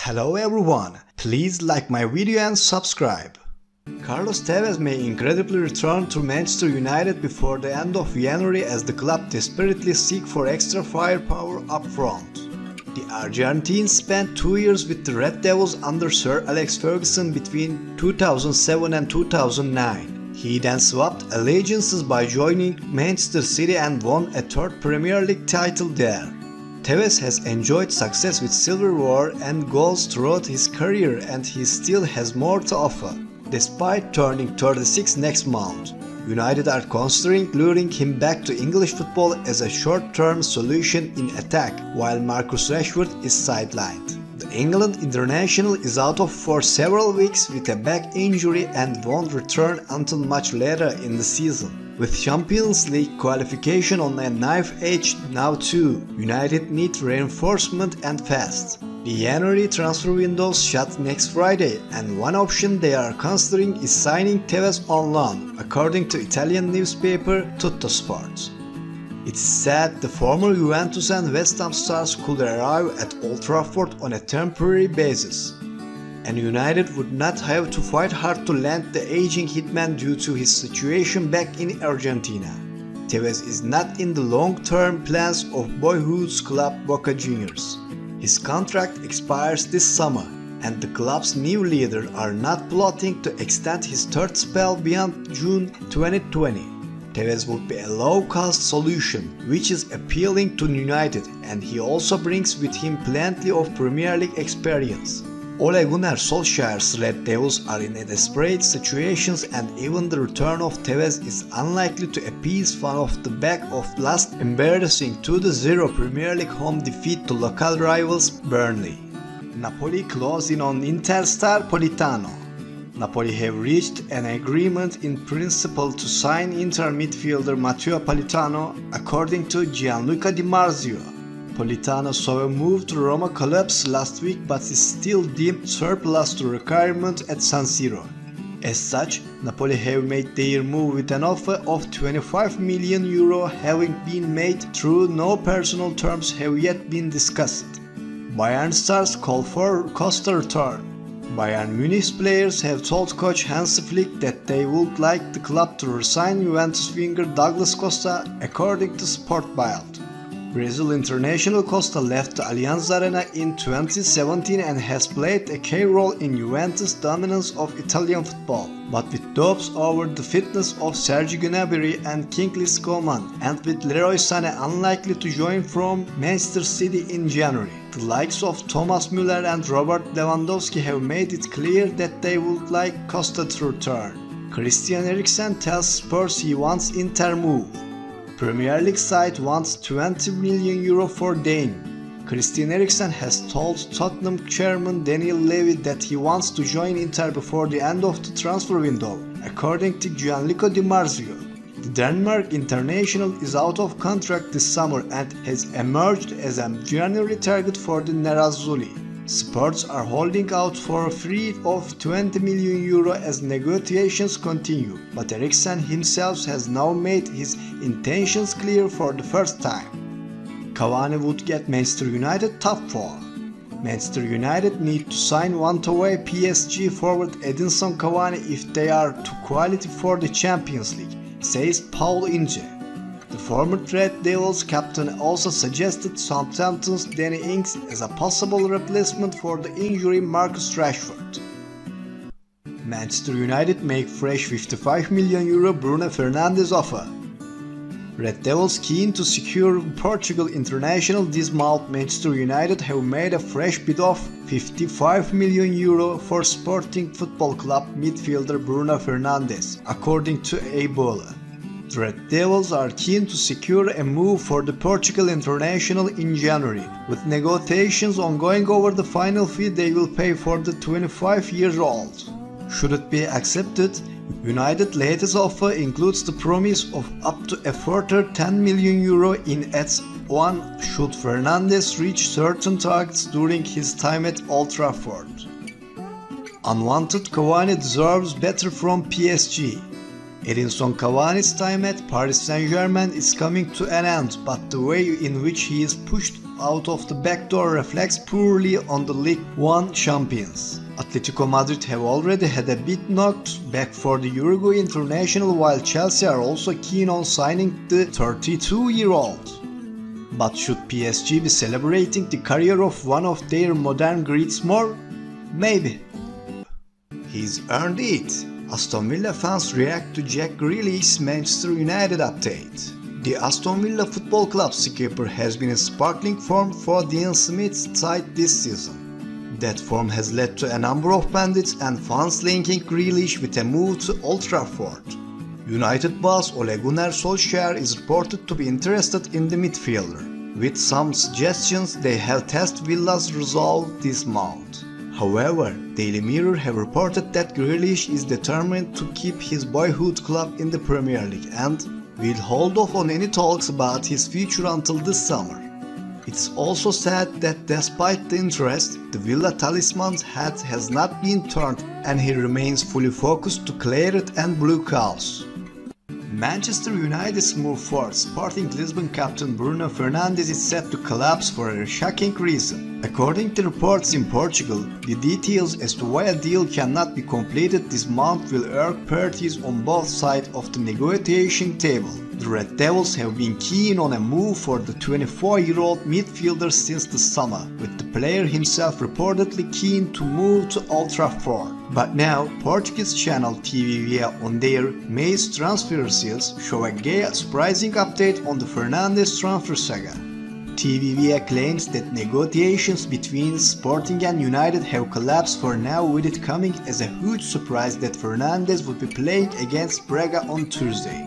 Hello everyone, please like my video and subscribe. Carlos Tevez may incredibly return to Manchester United before the end of January as the club desperately seek for extra firepower up front. The Argentine spent 2 years with the Red Devils under Sir Alex Ferguson between 2007 and 2009. He then swapped allegiances by joining Manchester City and won a third Premier League title there. Tevez has enjoyed success with silverware and goals throughout his career, and he still has more to offer. Despite turning 36 next month, United are considering luring him back to English football as a short-term solution in attack, while Marcus Rashford is sidelined. The England international is out for several weeks with a back injury and won't return until much later in the season. With Champions League qualification on a knife edge now too, United need reinforcement and fast. The January transfer window shuts next Friday, and one option they are considering is signing Tevez on loan, according to Italian newspaper Tuttosport. It's said the former Juventus and West Ham stars could arrive at Old Trafford on a temporary basis, and United would not have to fight hard to land the aging hitman due to his situation back in Argentina. Tevez is not in the long-term plans of boyhood's club Boca Juniors. His contract expires this summer, and the club's new leaders are not plotting to extend his third spell beyond June 2020. Tevez would be a low-cost solution, which is appealing to United, and he also brings with him plenty of Premier League experience. Ole Gunnar Solskjaer's Red Devils are in a desperate situation, and even the return of Tevez is unlikely to appease fans off the back of last embarrassing 2-0 Premier League home defeat to local rivals Burnley. Napoli close in on Inter star Politano. Napoli have reached an agreement in principle to sign Inter midfielder Matteo Politano, according to Gianluca Di Marzio. Politano saw a move to Roma collapse last week, but is still deemed surplus to requirement at San Siro. As such, Napoli have made their move with an offer of 25 million euro having been made through no personal terms have yet been discussed. Bayern stars call for Costa return. Bayern Munich players have told coach Hansi Flick that they would like the club to resign Juventus winger Douglas Costa, according to Sportbild. Brazil international Costa left the Allianz Arena in 2017 and has played a key role in Juventus' dominance of Italian football, but with doubts over the fitness of Sergio Gnabry and Kingsley Coman, and with Leroy Sané unlikely to join from Manchester City in January. The likes of Thomas Müller and Robert Lewandowski have made it clear that they would like Costa to return. Christian Ericksen tells Spurs he wants Inter move. Premier League side wants 20 million euro for Dane. Christian Ericksen has told Tottenham chairman Daniel Levy that he wants to join Inter before the end of the transfer window, according to Gianluca Di Marzio. The Denmark international is out of contract this summer and has emerged as a January target for the Nerazzurri. Spurs are holding out for a fee of 20 million euro as negotiations continue, but Ericksen himself has now made his intentions clear for the first time. Cavani would get Manchester United top 4. Manchester United need to sign one-way PSG forward Edinson Cavani if they are to qualify for the Champions League, says Paul Ince. The former Red Devils captain also suggested Southampton's Danny Ings as a possible replacement for the injury Marcus Rashford. Manchester United make fresh 55 million euro Bruno Fernandes offer. Red Devils keen to secure Portugal international this month. Manchester United have made a fresh bid of 55 million euro for Sporting Football Club midfielder Bruno Fernandes, according to Ebola. The Red Devils are keen to secure a move for the Portugal international in January, with negotiations ongoing over the final fee they will pay for the 25-year-old. Should it be accepted, United's latest offer includes the promise of up to a further 10 million euro in adds one should Fernandes reach certain targets during his time at Old Trafford. Unwanted Cavani deserves better from PSG. Edinson Cavani's time at Paris Saint-Germain is coming to an end, but the way in which he is pushed out of the back door reflects poorly on the League One champions. Atletico Madrid have already had a bid knocked back for the Uruguay international, while Chelsea are also keen on signing the 32-year-old. But should PSG be celebrating the career of one of their modern greats more? Maybe. He's earned it. Aston Villa fans react to Jack Grealish's Manchester United update. The Aston Villa Football Club skipper has been in sparkling form for Dean Smith's side this season. That form has led to a number of bandits and fans linking Grealish with a move to Old Trafford. United boss Ole Gunnar Solskjaer is reported to be interested in the midfielder, with some suggestions they have tested Villa's resolve this month. However, Daily Mirror have reported that Grealish is determined to keep his boyhood club in the Premier League and will hold off on any talks about his future until this summer. It's also said that despite the interest, the Villa talisman's hat has not been turned and he remains fully focused to claret and blue cows. Manchester United's move for Sporting Lisbon captain Bruno Fernandes is set to collapse for a shocking reason. According to reports in Portugal, the details as to why a deal cannot be completed this month will irk parties on both sides of the negotiation table. The Red Devils have been keen on a move for the 24-year-old midfielder since the summer, with the player himself reportedly keen to move to Old Trafford. But now, Portuguese channel Tevez on their May's transfer sales show a gay surprising update on the Fernandes transfer saga. Tevez claims that negotiations between Sporting and United have collapsed for now, with it coming as a huge surprise that Fernandes would be playing against Braga on Tuesday.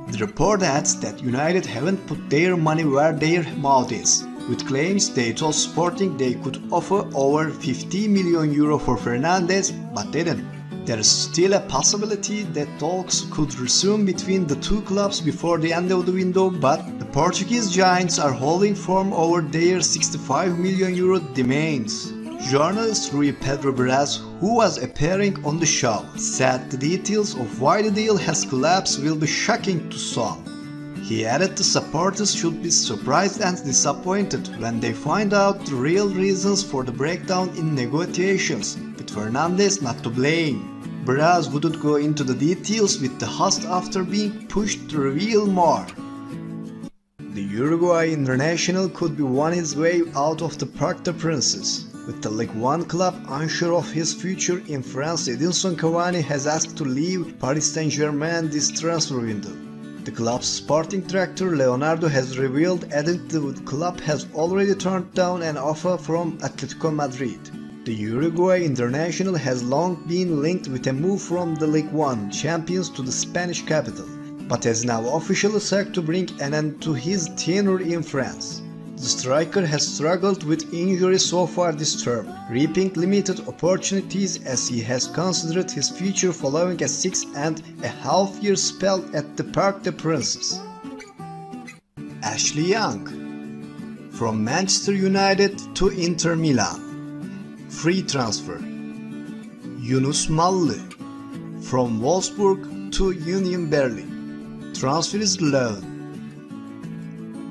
The report adds that United haven't put their money where their mouth is, with claims they told Sporting they could offer over €50 million for Fernandes, but didn't. There is still a possibility that talks could resume between the two clubs before the end of the window, but the Portuguese giants are holding firm over their €65 million demands. Journalist Rui Pedro Braz, who was appearing on the show, said the details of why the deal has collapsed will be shocking to some. He added the supporters should be surprised and disappointed when they find out the real reasons for the breakdown in negotiations, with Fernandes not to blame. Braz wouldn't go into the details, with the host after being pushed to reveal more. The Uruguay international could be won his way out of the Parc des Princes. With the Ligue 1 club unsure of his future in France, Edinson Cavani has asked to leave Paris Saint-Germain this transfer window. The club's sporting director Leonardo has revealed, adding the club has already turned down an offer from Atletico Madrid. The Uruguay international has long been linked with a move from the Ligue 1 champions to the Spanish capital, but has now officially set to bring an end to his tenure in France. The striker has struggled with injury so far this term, reaping limited opportunities as he has considered his future following a 6.5-year spell at the Parc des Princes. Ashley Young. From Manchester United to Inter Milan. Free transfer. Yunus Malli. From Wolfsburg to Union Berlin. Transfer is loan.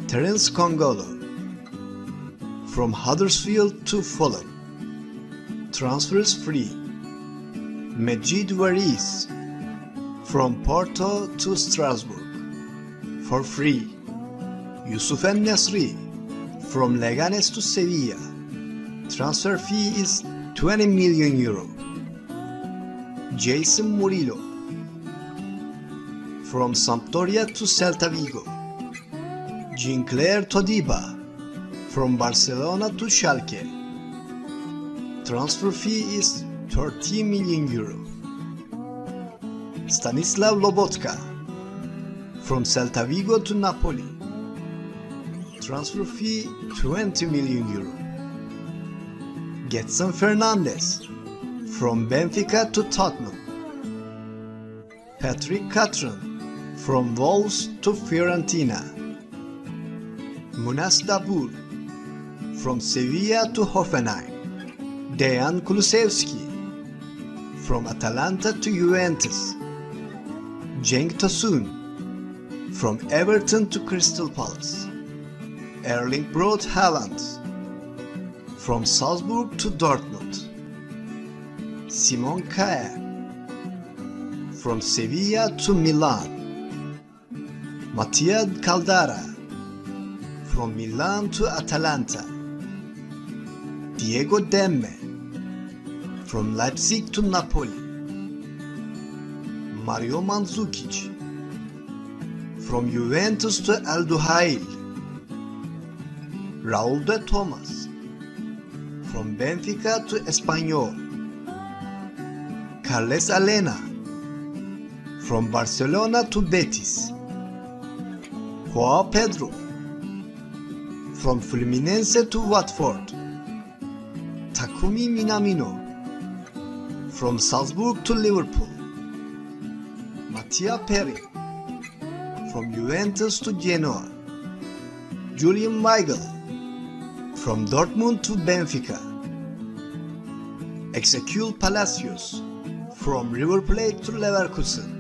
Terence Kongolo. From Huddersfield to Fulham. Transfer is free. Mejid Variz. From Porto to Strasbourg. For free. Yusuf En-Nesyri. From Leganes to Sevilla. Transfer fee is €20 million. Jason Murillo. From Sampdoria to Celta Vigo. Jean-Claire Todiba. From Barcelona to Schalke. Transfer fee is €30 million. Stanislav Lobotka. From Celta Vigo to Napoli. Transfer fee €20 million. Gedson Fernandes. From Benfica to Tottenham. Patrick Catron. From Wolves to Fiorentina. Munas Dabbur. From Sevilla to Hoffenheim. Dejan Kulusevski. From Atalanta to Juventus. Cenk Tosun. From Everton to Crystal Palace. Erling Braut Haaland. from Salzburg to Dortmund. Simon Kjaer, from Sevilla to Milan. Mattia Caldara, from Milan to Atalanta. Diego Demme, from Leipzig to Napoli. Mario Mandzukic, from Juventus to El Duhail. Raúl de Tomas, from Benfica to Espanyol. Carles Alena, from Barcelona to Betis. João Pedro, from Fluminense to Watford. Takumi Minamino, from Salzburg to Liverpool. Mattia Peri, from Juventus to Genoa. Julian Weigl, from Dortmund to Benfica. Ezequiel Palacios, from River Plate to Leverkusen.